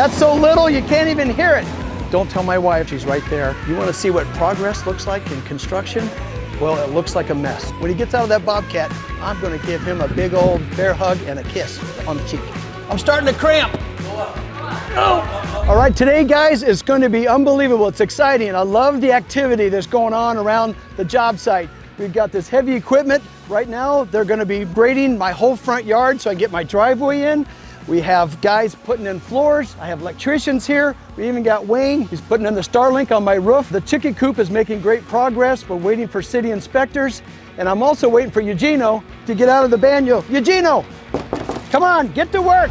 That's so little you can't even hear it. Don't tell my wife, she's right there. You want to see what progress looks like in construction? Well, it looks like a mess. When he gets out of that Bobcat, I'm going to give him a big old bear hug and a kiss on the cheek. I'm starting to cramp. Oh. All right, today, guys, is going to be unbelievable. It's exciting. I love the activity that's going on around the job site. We've got this heavy equipment. Right now, they're going to be grading my whole front yard so I get my driveway in. We have guys putting in floors. I have electricians here. We even got Wayne. He's putting in the Starlink on my roof. The chicken coop is making great progress. We're waiting for city inspectors. And I'm also waiting for Eugenio to get out of the banyo. Eugenio, come on, get to work.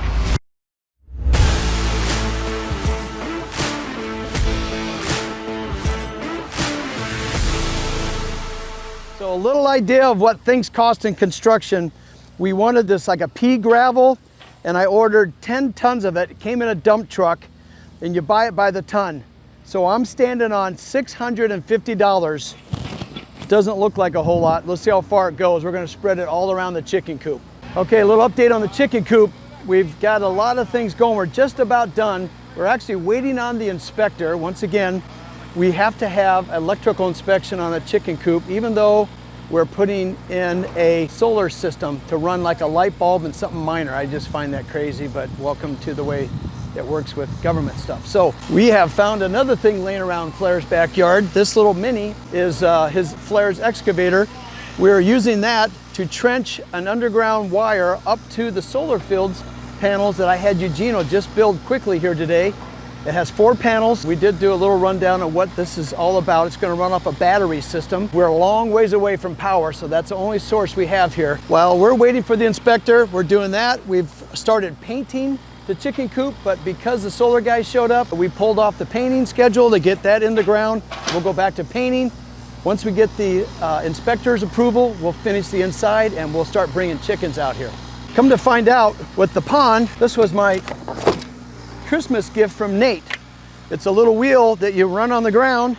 So a little idea of what things cost in construction. We wanted this like a pea gravel, and I ordered 10 tons of it. It came in a dump truck, and you buy it by the ton. So I'm standing on $650. Doesn't look like a whole lot. Let's see how far it goes. We're gonna spread it all around the chicken coop. Okay, a little update on the chicken coop. We've got a lot of things going. We're just about done. We're actually waiting on the inspector. Once again, we have to have electrical inspection on a chicken coop, even though we're putting in a solar system to run like a light bulb and something minor. I just find that crazy, but welcome to the way it works with government stuff. So we have found another thing laying around Flair's backyard. This little mini is Flair's excavator. We're using that to trench an underground wire up to the solar fields panels that I had Eugenio just build quickly here today. It has 4 panels. We did do a little rundown of what this is all about. It's going to run off a battery system. We're a long ways away from power, so that's the only source we have here. While we're waiting for the inspector, we're doing that. We've started painting the chicken coop, but because the solar guys showed up, we pulled off the painting schedule to get that in the ground. We'll go back to painting. Once we get the inspector's approval, we'll finish the inside and we'll start bringing chickens out here. Come to find out, with the pond, this was my Christmas gift from Nate. It's a little wheel that you run on the ground,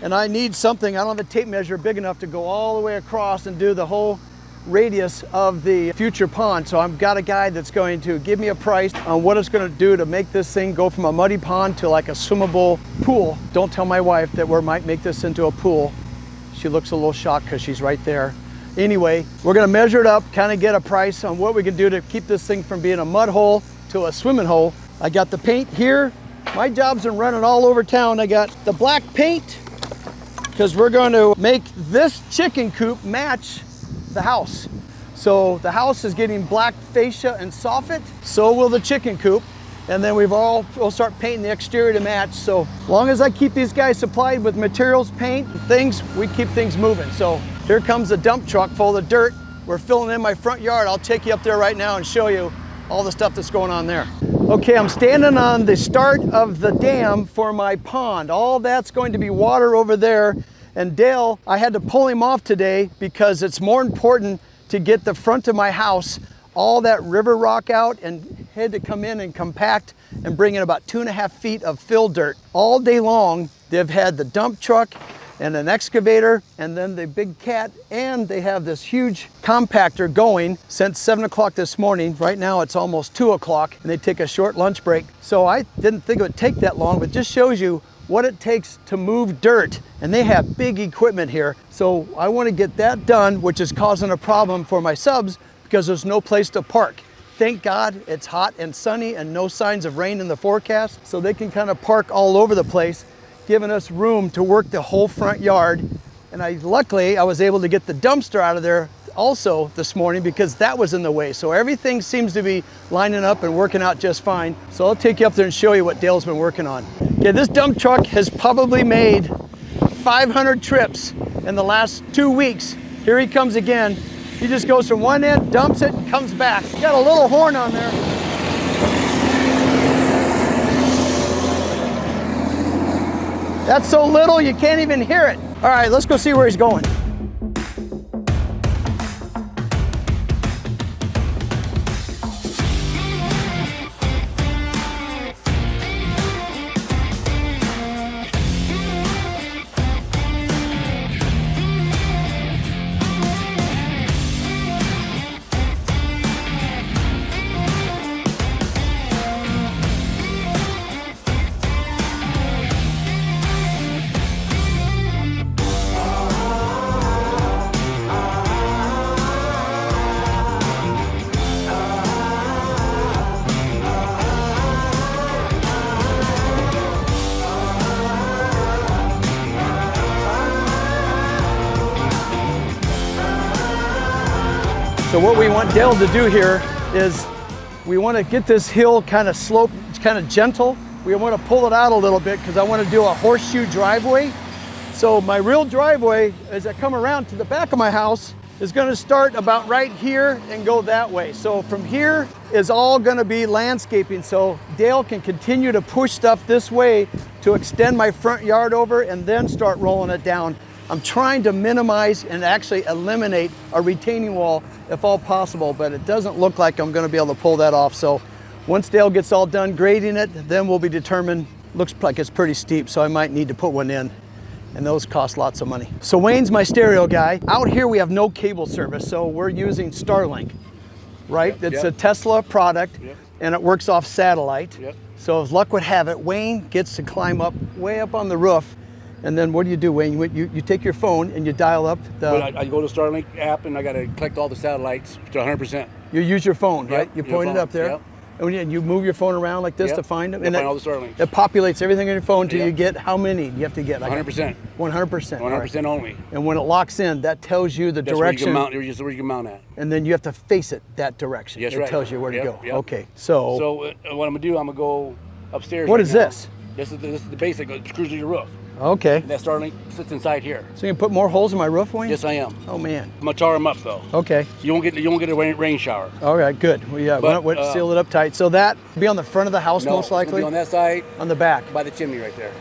and I need something. I don't have a tape measure big enough to go all the way across and do the whole radius of the future pond. So I've got a guy that's going to give me a price on what it's going to do to make this thing go from a muddy pond to like a swimmable pool. Don't tell my wife that we might make this into a pool. She looks a little shocked because she's right there. Anyway, we're going to measure it up, kind of get a price on what we can do to keep this thing from being a mud hole to a swimming hole. I got the paint here. My job's been running all over town. I got the black paint because we're going to make this chicken coop match the house. So the house is getting black fascia and soffit. So will the chicken coop. And then we'll start painting the exterior to match. So long as I keep these guys supplied with materials, paint, things, we keep things moving. So here comes the dump truck full of dirt. We're filling in my front yard. I'll take you up there right now and show you all the stuff that's going on there. Okay, I'm standing on the start of the dam for my pond. All that's going to be water over there. And Dale, I had to pull him off today because it's more important to get the front of my house, all that river rock out, and had to come in and compact and bring in about 2.5 feet of fill dirt. All day long, they've had the dump truck and an excavator, and then the big cat, and they have this huge compactor going since 7 o'clock this morning. Right now it's almost 2 o'clock, and they take a short lunch break. So I didn't think it would take that long, but just shows you what it takes to move dirt, and they have big equipment here. So I want to get that done, which is causing a problem for my subs because there's no place to park. Thank God it's hot and sunny and no signs of rain in the forecast, so they can kind of park all over the place, giving us room to work the whole front yard. And luckily I was able to get the dumpster out of there also this morning because that was in the way. So everything seems to be lining up and working out just fine. So I'll take you up there and show you what Dale's been working on. Okay, this dump truck has probably made 500 trips in the last 2 weeks. Here he comes again. He just goes from one end, dumps it, and comes back. Got a little horn on there. That's so little you can't even hear it. All right, let's go see where he's going. So what we want Dale to do here is we want to get this hill kind of sloped, kind of gentle. We want to pull it out a little bit because I want to do a horseshoe driveway. So my real driveway, as I come around to the back of my house, is going to start about right here and go that way. So from here is all going to be landscaping. So Dale can continue to push stuff this way to extend my front yard over and then start rolling it down. I'm trying to minimize and actually eliminate a retaining wall if all possible, but it doesn't look like I'm going to be able to pull that off. So once Dale gets all done grading it, then we'll be determined. Looks like it's pretty steep, so I might need to put one in. And those cost lots of money. So Wayne's my stereo guy. Out here we have no cable service, so we're using Starlink, right? It's a Tesla product, and it works off satellite. So as luck would have it, Wayne gets to climb up way up on the roof. And then what do you do, Wayne? You take your phone and you dial up the... Well, I go to Starlink app and I got to collect all the satellites to 100%. You use your phone, right? You point it up there. Yep. And you move your phone around like this to find them? And find all the Starlinks. It populates everything on your phone till you get how many you have to get? Like 100%. 100%. 100% only. And when it locks in, that tells you the direction. Where you can mount at. And then you have to face it that direction. Yes, it tells you where to go. Yep. Okay, so... So what I'm going to do, I'm going to go upstairs. What is this? This is the basic. It screws to your roof. Okay. And that Starlink sits inside here. So you can put more holes in my roof, Wayne? Yes, I am. Oh, man. I'm going to tar them up, though. Okay. You won't get a rain shower. All right, good. Well, yeah, we'll seal it up tight. So that be on the front of the house, most likely? No, on that side. On the back? By the chimney right there.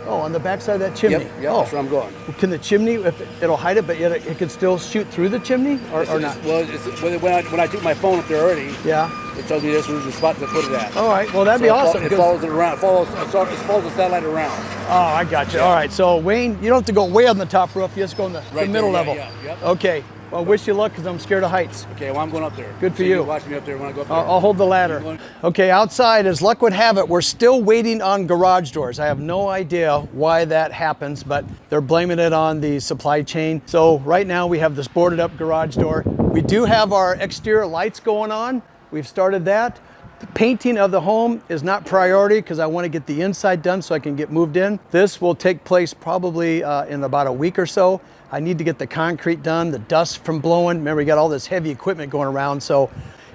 Oh, on the back side of that chimney? Yep, that's where I'm going. Can the chimney, if it'll hide it, but yet it can still shoot through the chimney, or not? Well, when I took my phone up there already, it tells me this was the spot to put it at. All right, well, that'd be awesome. It follows it around. It follows the satellite around. Oh, I got you. All right, so Wayne, you don't have to go way on the top roof. You just go in the middle level. Yep. Okay. Well, wish you luck because I'm scared of heights. Okay, well, I'm going up there. Good for you. Watch me up there when I go up there. I'll hold the ladder. Okay, outside, as luck would have it, we're still waiting on garage doors. I have no idea why that happens, but they're blaming it on the supply chain. So right now we have this boarded up garage door. We do have our exterior lights going on. We've started that. The painting of the home is not priority because I want to get the inside done so I can get moved in. This will take place probably in about a week or so. I need to get the concrete done, the dust from blowing. Remember, we got all this heavy equipment going around, so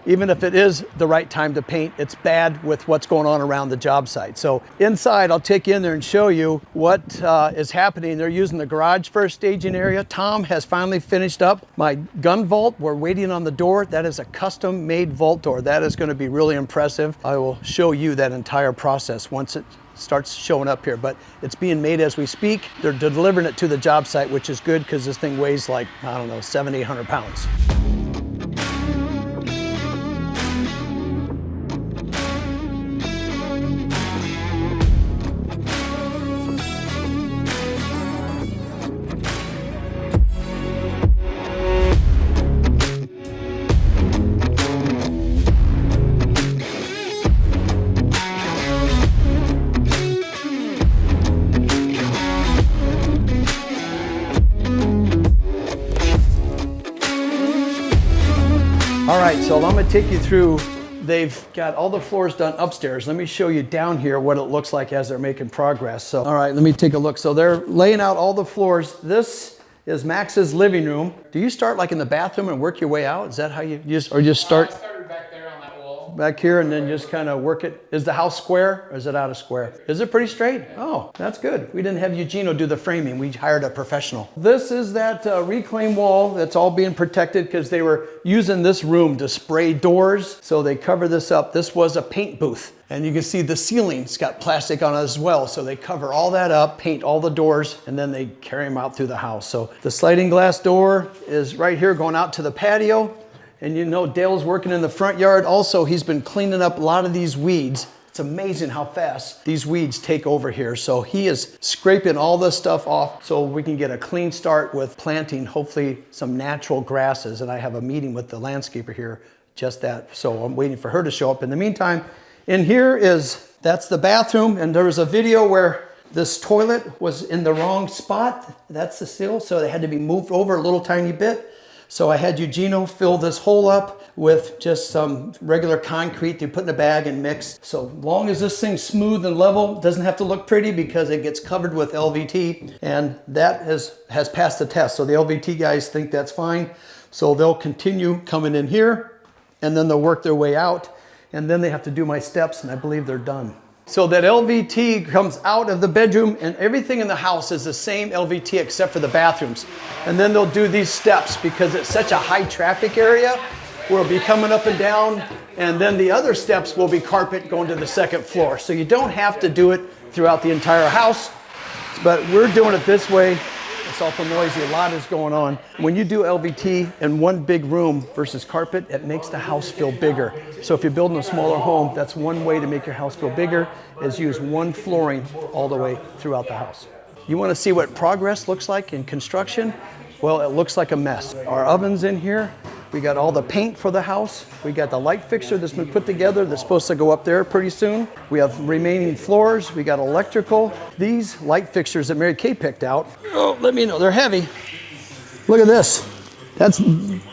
even if it is the right time to paint, it's bad with what's going on around the job site. So inside, I'll take you in there and show you what is happening. They're using the garage for a staging area. Tom has finally finished up my gun vault. We're waiting on the door. That is a custom made vault door. That is going to be really impressive. I will show you that entire process once it starts showing up here, but it's being made as we speak. They're delivering it to the job site, which is good because this thing weighs like, I don't know, 700, 800 pounds. All right, so I'm gonna take you through, they've got all the floors done upstairs. Let me show you down here what it looks like as they're making progress. So, all right, let me take a look. So they're laying out all the floors. This is Max's living room. Do you start like in the bathroom and work your way out? Is that how you just start? I started back there on that wall. Back here and then just kind of work it. Is the house square or is it out of square? Is it pretty straight? Oh, that's good. We didn't have Eugenio do the framing. We hired a professional. This is that reclaim wall that's all being protected because they were using this room to spray doors. So they cover this up. This was a paint booth. And you can see the ceiling's got plastic on it as well. So they cover all that up, paint all the doors, and then they carry them out through the house. So the sliding glass door is right here going out to the patio. And you know Dale's working in the front yard. Also, he's been cleaning up a lot of these weeds. It's amazing how fast these weeds take over here. So he is scraping all this stuff off so we can get a clean start with planting, hopefully some natural grasses. And I have a meeting with the landscaper here, just that. So I'm waiting for her to show up. In the meantime, in here that's the bathroom. And there was a video where this toilet was in the wrong spot. That's the sill. So they had to be moved over a little tiny bit. So I had Eugenio fill this hole up with just some regular concrete to put in a bag and mix. So long as this thing's smooth and level, it doesn't have to look pretty because it gets covered with LVT, and that has passed the test. So the LVT guys think that's fine. So they'll continue coming in here, and then they'll work their way out, and then they have to do my steps, and I believe they're done. So that LVT comes out of the bedroom, and everything in the house is the same LVT except for the bathrooms. And then they'll do these steps because it's such a high traffic area where it'll be coming up and down, and then the other steps will be carpet going to the second floor. So you don't have to do it throughout the entire house, but we're doing it this way. It's awful noisy, a lot is going on. When you do LVT in one big room versus carpet, it makes the house feel bigger. So if you're building a smaller home, that's one way to make your house feel bigger, is use one flooring all the way throughout the house. You want to see what progress looks like in construction? Well, it looks like a mess. Our oven's in here. We got all the paint for the house. We got the light fixture that's been put together that's supposed to go up there pretty soon. We have remaining floors. We got electrical. These light fixtures that Mary Kay picked out, oh, let me know, they're heavy. Look at this. That's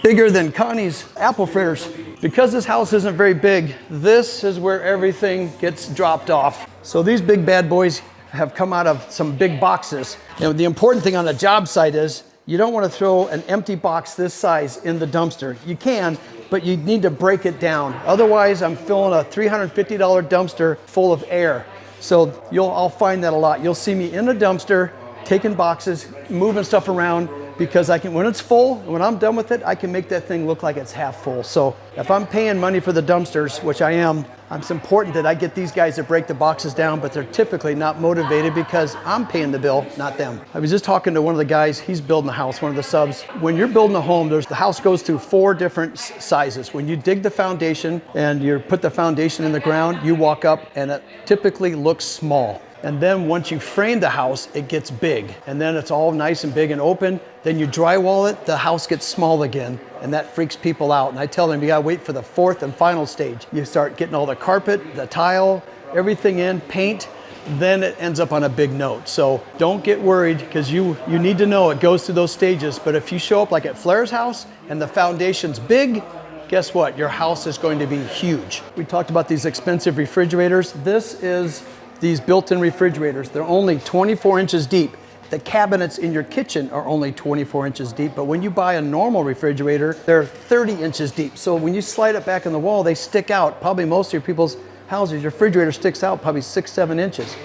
bigger than Connie's apple fritters. Because this house isn't very big, this is where everything gets dropped off. So these big bad boys have come out of some big boxes. And the important thing on a job site is you don't want to throw an empty box this size in the dumpster. You can, but you need to break it down. Otherwise, I'm filling a $350 dumpster full of air. So I'll find that a lot. You'll see me in a dumpster, taking boxes, moving stuff around, because when it's full, when I'm done with it, I can make that thing look like it's half full. So if I'm paying money for the dumpsters, which I am, it's important that I get these guys to break the boxes down, but they're typically not motivated because I'm paying the bill, not them. I was just talking to one of the guys, he's building a house, one of the subs. When you're building a home, the house goes through 4 different sizes. When you dig the foundation and you put the foundation in the ground, you walk up and it typically looks small. And then once you frame the house, it gets big. And then it's all nice and big and open. Then you drywall it, the house gets small again. And that freaks people out. And I tell them, you gotta wait for the 4th and final stage. You start getting all the carpet, the tile, everything in, paint, then it ends up on a big note. So don't get worried, because you need to know it goes through those stages. But if you show up like at Flair's house and the foundation's big, guess what? Your house is going to be huge. We talked about these expensive refrigerators. This is these built-in refrigerators. They're only 24 inches deep. The cabinets in your kitchen are only 24 inches deep, but when you buy a normal refrigerator, they're 30 inches deep. So when you slide it back in the wall, they stick out. Probably most of your people's houses, your refrigerator sticks out probably 6-7 inches.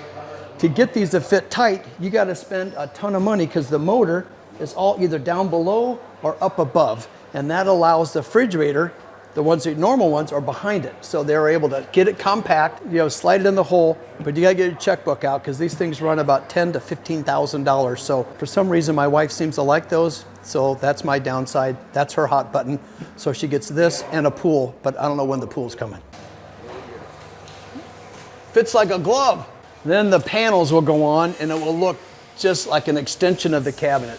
To get these to fit tight, you gotta spend a ton of money because the motor is all either down below or up above. And that allows the refrigerator, the normal ones are behind it. So they're able to get it compact, slide it in the hole, but you gotta get your checkbook out because these things run about $10,000 to $15,000. So for some reason, my wife seems to like those. So that's my downside. That's her hot button. So she gets this and a pool, but I don't know when the pool's coming. Fits like a glove. Then the panels will go on and it will look just like an extension of the cabinet.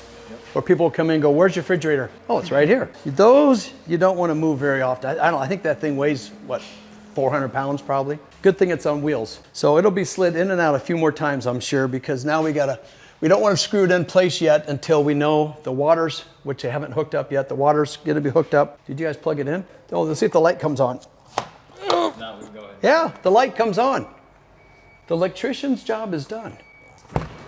Where people come in and go, where's your refrigerator? Oh, it's right here. Those you don't want to move very often. I think that thing weighs, what, 400 pounds probably? Good thing it's on wheels. So it'll be slid in and out a few more times, I'm sure, because now we don't want to screw it in place yet until we know the waters, which they haven't hooked up yet. The water's going to be hooked up. Did you guys plug it in? Oh, let's see if the light comes on. No, we can go ahead. Yeah, the light comes on. The electrician's job is done.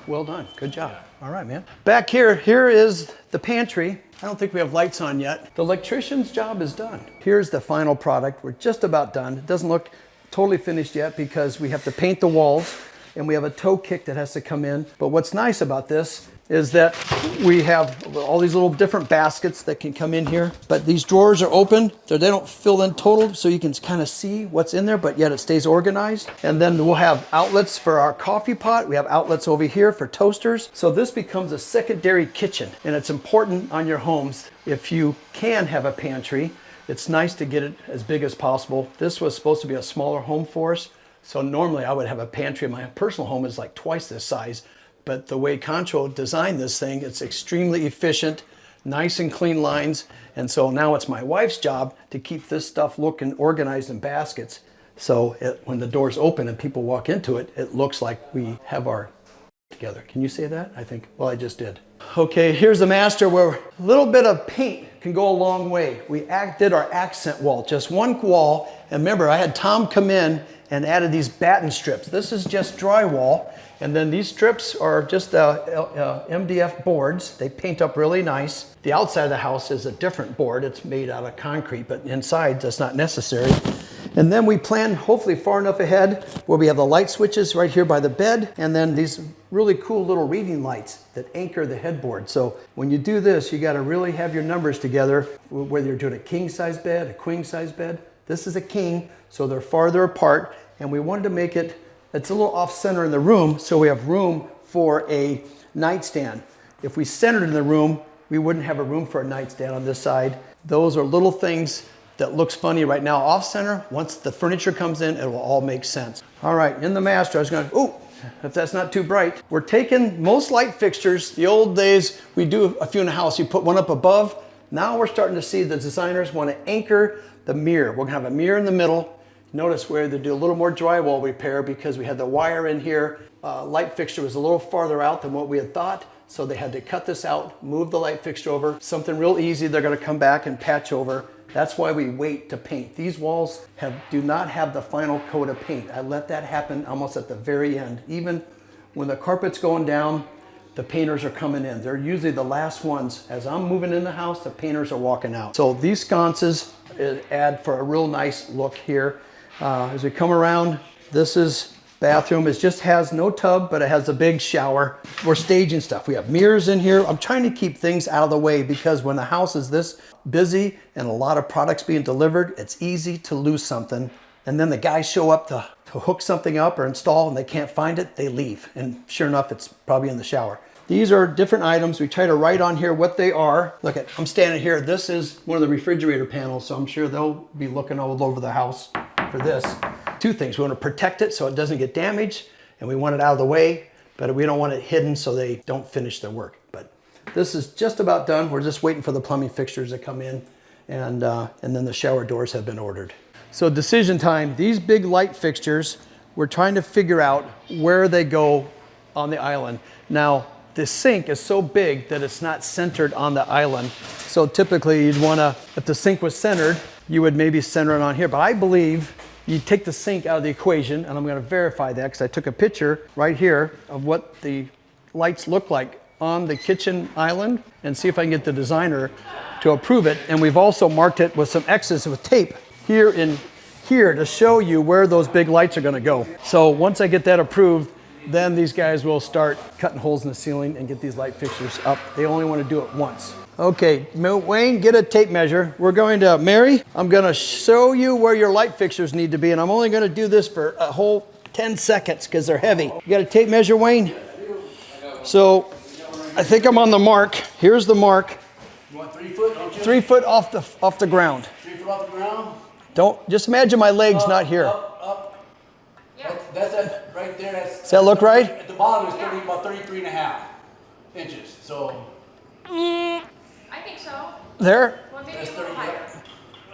Well done, good job. All right, man. Back here is the pantry. I don't think we have lights on yet. The electrician's job is done. Here's the final product. We're just about done. It doesn't look totally finished yet because we have to paint the walls and we have a toe kick that has to come in. But what's nice about this is that we have all these little different baskets that can come in here, but these drawers are open, so they don't fill in total, so you can kind of see what's in there, but yet it stays organized. And then we'll have outlets for our coffee pot. We have outlets over here for toasters. So this becomes a secondary kitchen, and it's important on your homes. If you can have a pantry, it's nice to get it as big as possible. This was supposed to be a smaller home for us, so normally I would have a pantry. My personal home is like twice this size. But the way Concho designed this thing, it's extremely efficient, nice and clean lines. And so now it's my wife's job to keep this stuff looking organized in baskets. So when the doors open and people walk into it, it looks like we have our together. Can you say that? I think, well, I just did. Okay, here's the master where a little bit of paint can go a long way. We did our accent wall, just one wall. And remember, I had Tom come in and added these batten strips. This is just drywall. And then these strips are just MDF boards. They paint up really nice. The outside of the house is a different board. It's made out of concrete, but inside that's not necessary. And then we plan hopefully far enough ahead where we have the light switches right here by the bed, and then these really cool little reading lights that anchor the headboard. So when you do this, you got to really have your numbers together, whether you're doing a king size bed, a queen size bed. This is a king, so they're farther apart, and we wanted to make it, it's a little off center in the room, so we have room for a nightstand. If we centered in the room, we wouldn't have a room for a nightstand on this side. Those are little things that looks funny right now off center. Once the furniture comes in, it will all make sense. All right, in the master, I was going, oh, if that's not too bright. We're taking most light fixtures. The old days, we do a few in the house. You put one up above. Now we're starting to see the designers want to anchor the mirror. We're gonna have a mirror in the middle. Notice where they do a little more drywall repair because we had the wire in here. Light fixture was a little farther out than what we had thought. So they had to cut this out, move the light fixture over. Something real easy they're gonna come back and patch over. That's why we wait to paint. These walls do not have the final coat of paint. I let that happen almost at the very end. Even when the carpet's going down, the painters are coming in. They're usually the last ones. As I'm moving in the house, the painters are walking out. So these sconces add for a real nice look here. As we come around, this is bathroom. It just has no tub, but it has a big shower. We're staging stuff. We have mirrors in here. I'm trying to keep things out of the way because when the house is this busy and a lot of products being delivered, it's easy to lose something. And then the guys show up to hook something up or install and they can't find it, they leave. And sure enough, it's probably in the shower. These are different items. We try to write on here what they are. Look at, I'm standing here. This is one of the refrigerator panels, so I'm sure they'll be looking all over the house for this. Two things. We want to protect it so it doesn't get damaged, and we want it out of the way, but we don't want it hidden so they don't finish their work. But this is just about done. We're just waiting for the plumbing fixtures to come in, and then the shower doors have been ordered. So decision time. These big light fixtures, we're trying to figure out where they go on the island. Now, the sink is so big that it's not centered on the island. So typically you'd want to, if the sink was centered, you would maybe center it on here. But I believe you take the sink out of the equation, and I'm going to verify that because I took a picture right here of what the lights look like on the kitchen island and see if I can get the designer to approve it. And we've also marked it with some X's with tape here in here to show you where those big lights are going to go. So once I get that approved, then these guys will start cutting holes in the ceiling and get these light fixtures up. They only want to do it once. Okay, Wayne, get a tape measure. We're going to, Mary, I'm going to show you where your light fixtures need to be, and I'm only going to do this for a whole 10 seconds because they're heavy. You got a tape measure, Wayne? So I think I'm on the mark. Here's the mark. You want 3 foot? Don't you? 3 foot off the ground. 3 foot off the ground? Don't, just imagine my leg's not here. Up. Yeah. That's it, right there. Does that look right? At the bottom is about 33 and a half inches. So. I think so. There? Well, maybe a little higher.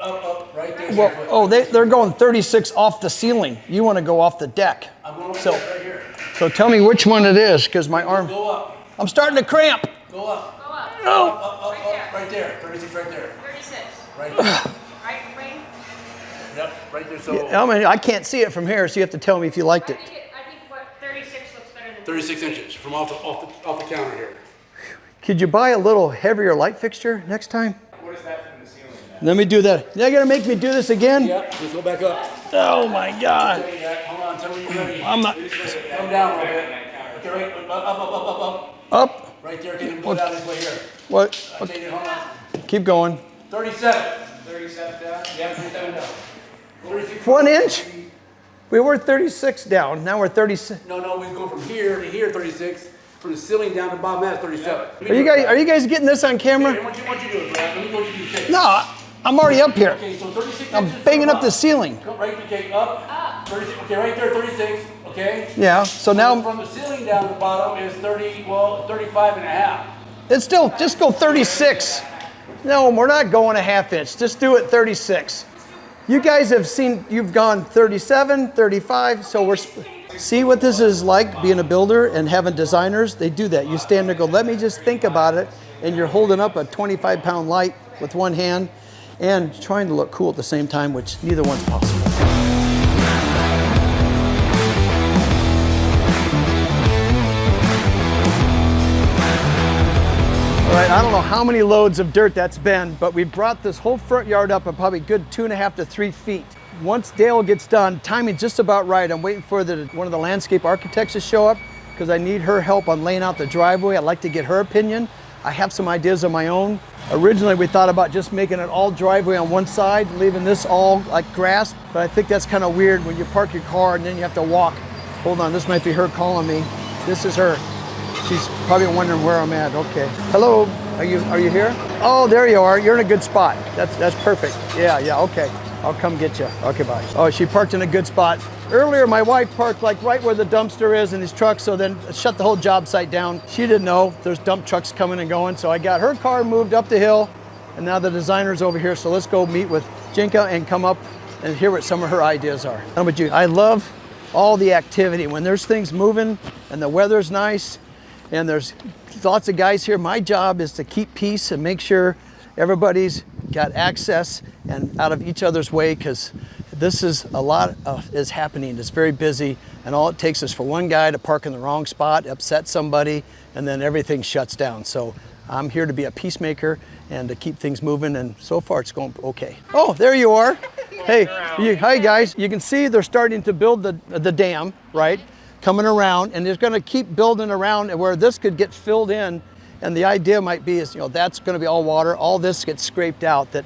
Up, right there. Well, oh, they're going 36 off the ceiling. You want to go off the deck. I'm going So, right here. so tell me which one it is, because my arm. Go up. I'm starting to cramp. Go up. Go up. Oh. Right there. 36 right there. 36. Right there. Right, Wayne? Yep, right there. So. I mean, I can't see it from here, so you have to tell me if you liked it. I think what 36 looks better than 36 inches from off the counter here. Could you buy a little heavier light fixture next time? What is that from the ceiling? Let me do that. You're gonna make me do this again? Yep, just go back up. Oh my God. Hold on, tell me you're ready. I'm not. Come down a little bit. Okay, right, up. Up. Right there, can you go down this way here? What? I'll take it, hold on. Keep going. 37. 37 down? Yeah, 37 down. 36. 1 inch? We were 36 down. Now we're 36. No, we go from here to here, 36. From the ceiling down to bottom, that's 37. Are you guys getting this on camera? What you doing, Brad? Let me go what you do. No, I'm already up here. Okay, so 36 I'm inches banging from up the ceiling. Come right, okay, up. 36, okay, right there, 36, okay? Yeah, so now From the ceiling down to the bottom is 35 and a half. it's still, just go 36. No, we're not going a ½ inch. Just do it 36. You guys have seen, you've gone 37, 35, so we're, see what this is like being a builder and having designers? They do that. You stand there and go, let me just think about it. And you're holding up a 25-pound light with one hand and trying to look cool at the same time, which neither one's possible. All right, I don't know how many loads of dirt that's been, but we brought this whole front yard up at probably good 2.5 to 3 feet. Once Dale gets done, timing just about right. I'm waiting for one of the landscape architects to show up because I need her help on laying out the driveway. I'd like to get her opinion. I have some ideas of my own. Originally, we thought about just making it all driveway on one side, leaving this all like grass, but I think that's kind of weird when you park your car and then you have to walk. Hold on, this might be her calling me. This is her. She's probably wondering where I'm at. Okay. Hello, are you here? Oh, there you are. You're in a good spot. That's perfect. Yeah, okay. I'll come get you. Okay, bye. Oh, she parked in a good spot. Earlier, my wife parked like right where the dumpster is in his truck, so then shut the whole job site down. She didn't know there's dump trucks coming and going, so I got her car moved up the hill, and now the designer's over here, so let's go meet with Jinka and come up and hear what some of her ideas are. How about you? I love all the activity. When there's things moving and the weather's nice, and there's lots of guys here. My job is to keep peace and make sure everybody's got access and out of each other's way, because this is a lot is happening. It's very busy, and all it takes is for one guy to park in the wrong spot, upset somebody, and then everything shuts down. So I'm here to be a peacemaker and to keep things moving, and so far it's going okay. Oh, there you are. Hey, hi guys. You can see they're starting to build the dam, right? Coming around, and it's going to keep building around where this could get filled in, and the idea might be is, that's going to be all water. All this gets scraped out. That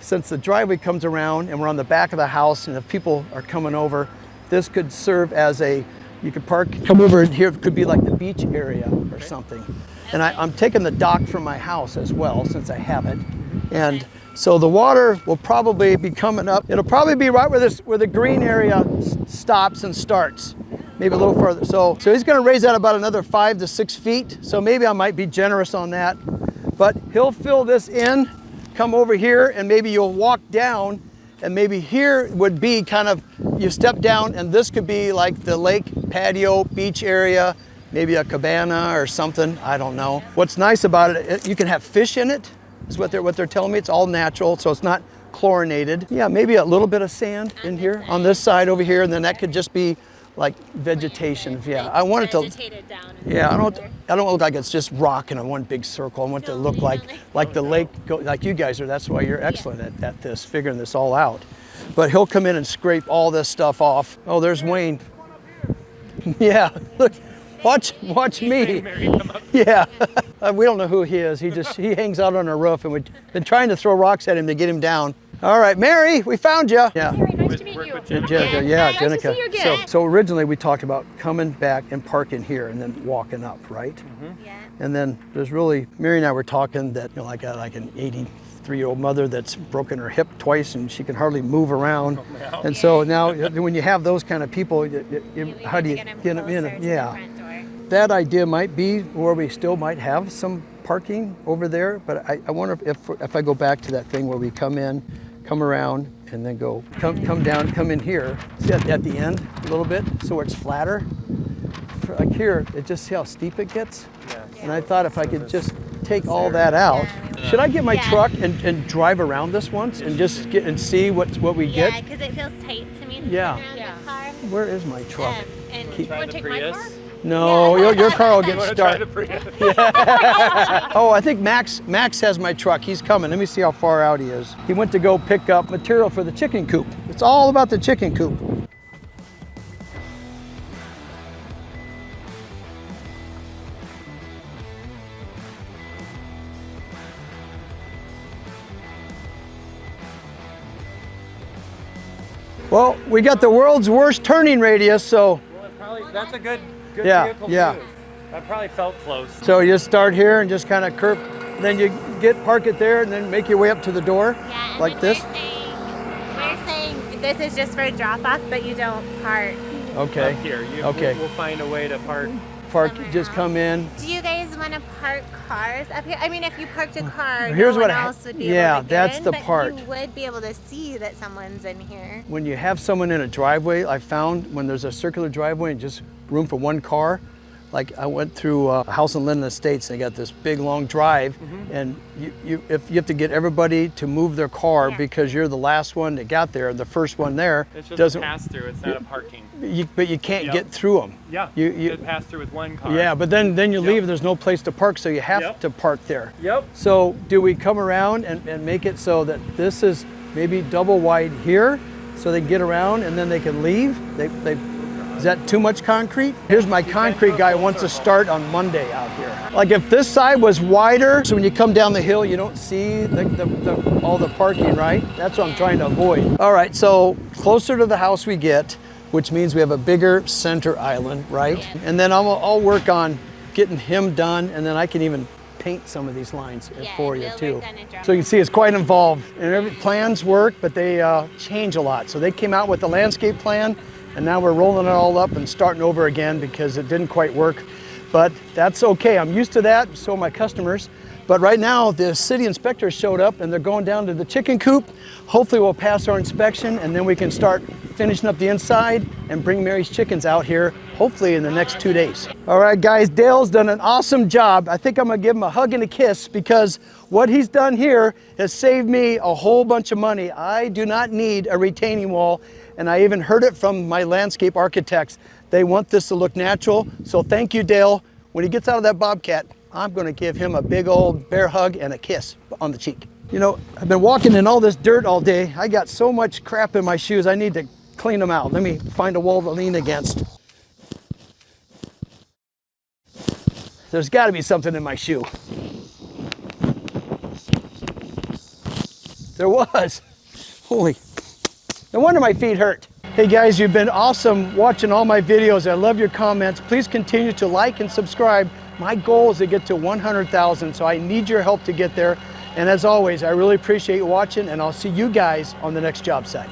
since the driveway comes around and we're on the back of the house, and if people are coming over, this could serve as you could come over here. It could be like the beach area or something. And I'm taking the dock from my house as well, since I have it, and so the water will probably be coming up. It'll probably be right where the green area stops and starts. Maybe a little further. So he's going to raise that about another 5 to 6 feet. So maybe I might be generous on that. But he'll fill this in, come over here, and maybe you'll walk down, and maybe here would be kind of, you step down, and this could be like the lake patio, beach area, maybe a cabana or something. I don't know. What's nice about it, you can have fish in it, is what they're telling me. It's all natural, so it's not chlorinated. Yeah, maybe a little bit of sand in here on this side over here, and then that could just be like vegetation. Yeah, I want it to. Down yeah, I don't look like it's just rock in a one big circle. I want it to look like the lake, like you guys are. That's why you're excellent at this, figuring this all out. But he'll come in and scrape all this stuff off. Oh, there's Wayne. Yeah, look, watch me. Yeah, we don't know who he is. He hangs out on our roof, and we've been trying to throw rocks at him to get him down. All right, Mary, we found you. Yeah. Mary, nice to meet you. Jenica, yeah, Nice to see you again. So originally we talked about coming back and parking here and then walking up, right? Yeah. And then there's really, Mary and I were talking that, like an 83-year-old mother that's broken her hip twice and she can hardly move around. And so now when you have those kind of people, how do you get them in? Yeah. That idea might be where we still might have some parking over there, but I wonder if I go back to that thing where we come in, come around, and then come down, come in here. See at the end a little bit, so it's flatter. Like here, see how steep it gets? Yeah. And I thought if I could just take all that out. Should I get my truck and drive around this once and just get and see what we get? Yeah, because it feels tight to me. Yeah. The car. Where is my truck? And You want to take my car? No, your car will get started. Yeah. Oh, I think Max has my truck. He's coming. Let me see how far out he is. He went to go pick up material for the chicken coop. It's all about the chicken coop. Well, we got the world's worst turning radius, so. Well, that's a good Yeah, vehicle yeah. to use. I probably felt close. So you just start here and just kind of curve, then you park it there and then make your way up to the door, Yeah, and like then this. We're saying this is just for drop off, but you don't park. Okay. Up here, Okay. We'll find a way to park. Just come in. Do you guys want want to park cars up here? I mean, if you parked a car, Here's no what one I- else would be yeah, able to get that's in, the but part. you would be able to see that someone's in here. When you have someone in a driveway, I found when there's a circular driveway and just room for one car, like I went through a house in Linden Estates and they got this big long drive, and if you have to get everybody to move their car because you're the last one that got there, the first one there It's just doesn't. a pass through. It's not a parking. But you can't get through them. Yeah. You pass through with one car. yeah, but then you leave. There's no place to park, so you have to park there. Yep. So do we come around and make it so that this is maybe double wide here, so they can get around and then they can leave? Is that too much concrete? Here's my concrete guy wants to start on Monday out here. Like if this side was wider, so when you come down the hill, you don't see all the parking, right? That's what I'm trying to avoid. All right, so closer to the house we get, which means we have a bigger center island, right? Yeah. And then I'll work on getting him done, and then I can even paint some of these lines for you we'll too. work on a drawing. So you can see it's quite involved. And plans work, but they change a lot. So they came out with the landscape plan, and now we're rolling it all up and starting over again because it didn't quite work. But that's okay, I'm used to that, so are my customers. But right now, the city inspectors showed up and they're going down to the chicken coop. Hopefully we'll pass our inspection and then we can start finishing up the inside and bring Mary's chickens out here, hopefully in the next 2 days. All right, guys, Dale's done an awesome job. I think I'm gonna give him a hug and a kiss because what he's done here has saved me a whole bunch of money. I do not need a retaining wall, and I even heard it from my landscape architects. They want this to look natural, so thank you, Dale. When he gets out of that Bobcat, I'm gonna give him a big old bear hug and a kiss on the cheek. You know, I've been walking in all this dirt all day. I got so much crap in my shoes, I need to clean them out. Let me find a wall to lean against. There's gotta be something in my shoe. There was. Holy, no wonder my feet hurt. Hey guys, you've been awesome watching all my videos. I love your comments. Please continue to like and subscribe. My goal is to get to 100,000, so I need your help to get there. And as always, I really appreciate you watching, and I'll see you guys on the next job site.